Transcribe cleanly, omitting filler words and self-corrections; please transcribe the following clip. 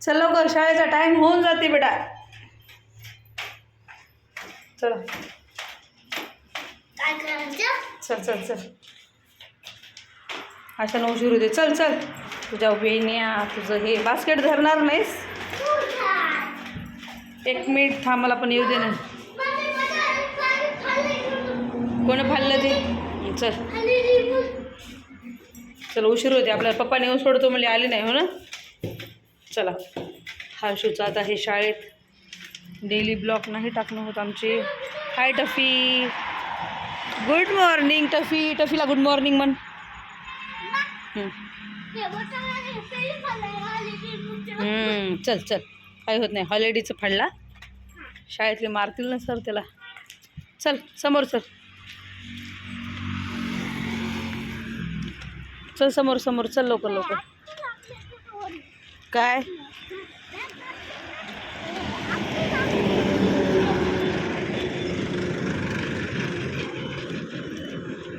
चल लवकर, शाळेचा टाइम होऊन जाते बेटा. चला काय करायचं? चल चल चल, अशा उशीर होते. चल चल, तुझ्या वेण्या तुझं हे बास्केट धरणार नाहीस? 1 मिनिट थांब, मला पण येऊ दे ना. कोण फाडलं ते? चल चल, उशीर होते आपल्याला. पप्पाने येऊन सोडतो म्हणजे आले नाही, हो ना. चला, हर्षूचं आता हे शाळेत डेली ब्लॉग नाही टाकणं होत आमचे. Hi Taffy, good morning Taffy. टफीला गुड मॉर्निंग म्हण. चल चल, काही होत नाही. हॉलिडेचं फाडला, शाळेतले मारतील ना सर त्याला. चल समोर चल, चल समोर समोर चल, लवकर लवकर. काय